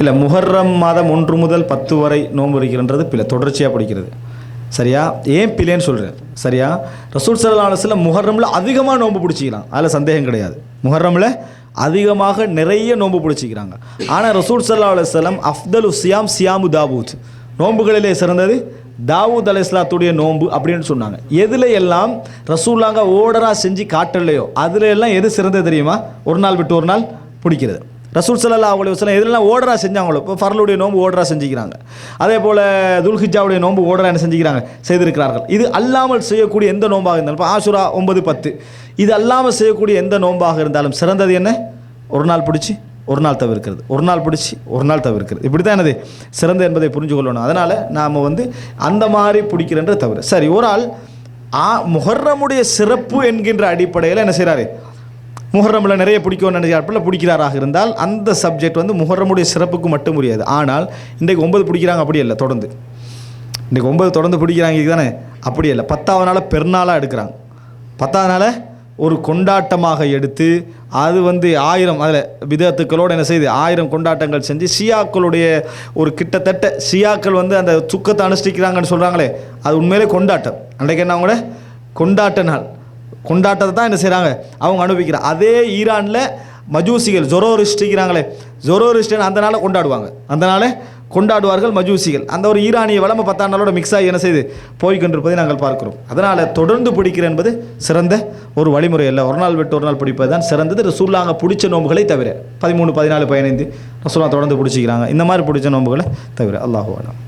இல்லை, முஹர்ரம் மாதம் 1 முதல் 10 வரை நோன்பு இருக்கிறன்றது பிள்ளை, தொடர்ச்சியாக பிடிக்கிறது. சரியா? ஏன் பிள்ளைன்னு சொல்கிறேன். சரியா? ரசூல் ஸல்லல்லாஹு அலைஹி வஸல்லம் முஹர்ரமில் அதிகமாக நோன்பு பிடிச்சிக்கலாம், அதில் சந்தேகம் கிடையாது. முஹர்ரமில் அதிகமாக நிறைய நோன்பு பிடிச்சிக்கிறாங்க. ஆனால் ரசூல் ஸல்லல்லாஹு அலைஹி வஸல்லம் அஃப்தலு சியாம் சியாமு தாவூத், நோன்புகளிலே சிறந்தது தாவூத் அலைஹிஸ்ஸலாத்துடைய நோன்பு அப்படின்னு சொன்னாங்க. எதில் எல்லாம் ரசூலாங்க ஓடராக செஞ்சு காட்டலையோ அதில் எல்லாம் எது சிறந்தது தெரியுமா? ஒரு நாள் விட்டு ஒரு நாள் பிடிக்கிறது. ரசூல் ஸல்லல்லாஹு அலைஹி வஸல்லம் எதுலாம் ஓடராக செஞ்சாங்களோ, இப்போ ஃபர்லுடைய நோன்பு ஓடராக செஞ்சுக்கிறாங்க, அதே போல் துல்ஹிஜ்ஜாவுடைய நோன்பு ஓடராக என்ன செஞ்சுக்கிறாங்க, செய்திருக்கிறார்கள். இது அல்லாமல் செய்யக்கூடிய எந்த நோன்பாக இருந்தாலும், இப்போ ஆஷுரா 9, 10 இது அல்லாமல் செய்யக்கூடிய எந்த நோன்பாக இருந்தாலும் சிறந்தது என்ன? ஒரு நாள் பிடிச்சி ஒரு நாள் தவிர்க்கிறது, ஒரு நாள் பிடிச்சி ஒரு நாள் தவிர்க்கிறது. இப்படி தான் என்னது சிறந்த என்பதை புரிஞ்சு கொள்ளணும். அதனால் நாம் அந்த மாதிரி பிடிக்கிறன்ற தவிர. சரி, ஒரு ஆள் முஹர்ரமுடைய சிறப்பு என்கின்ற அடிப்படையில் என்ன செய்கிறாரு, முஹர்ரமில் நிறைய பிடிக்கும்னு நினைக்கிறாப்பில் பிடிக்கிறாராக இருந்தால் அந்த சப்ஜெக்ட் முஹர்ரமுடைய சிறப்புக்கு மட்டும் முடியாது. ஆனால் இன்றைக்கு 9 பிடிக்கிறாங்க, அப்படி இல்லை, தொடர்ந்து இன்றைக்கு 9 தொடர்ந்து பிடிக்கிறாங்க தானே, அப்படி இல்லை. 10ஆவது நாளை பெருநாளாக எடுக்கிறாங்க, 10ஆவது நாளை ஒரு கொண்டாட்டமாக எடுத்து அது 1000 அதில் விதத்துக்களோடு என்ன செய்யுது, 1000 கொண்டாட்டங்கள் செஞ்சு ஷியாக்களுடைய ஒரு கிட்டத்தட்ட ஷியாக்கள் அந்த சுக்கத்தை அனுஷ்டிக்கிறாங்கன்னு சொல்கிறாங்களே, அது உண்மையிலே கொண்டாட்டம். அன்றைக்கு என்ன அவங்களோட கொண்டாட்ட நாள், கொண்டாட்டத்தை தான் என்ன செய்கிறாங்க அவங்க அனுபவிக்கிறாங்க. அதே ஈரானில் மஜூசிகள் ஜொரோரிஸ்டிக்கிறாங்களே, ஜொரோரிஸ்டன் அந்த நாளை கொண்டாடுவாங்க, அந்த நாளை கொண்டாடுவார்கள் மஜூசிகள். அந்த ஒரு ஈரானிய வளமை 10ஆம் நாளோட மிக்ஸ் ஆகி என்ன செய்து போய்கொண்டிருப்பதை நாங்கள் பார்க்கிறோம். அதனால் தொடர்ந்து பிடிக்கிற என்பது சிறந்த ஒரு வழிமுறை அல்ல. ஒரு நாள் விட்டு ஒரு நாள் பிடிப்பது தான் சிறந்தது. ரசூலுல்லாஹ் பிடிச்ச நோன்புகளை தவிர 13, 14, 15 ரசூலுல்லாஹ் தொடர்ந்து பிடிச்சிக்கிறாங்க. இந்த மாதிரி பிடிச்ச நோன்புகளை தவிர. அல்லாஹு அலம்.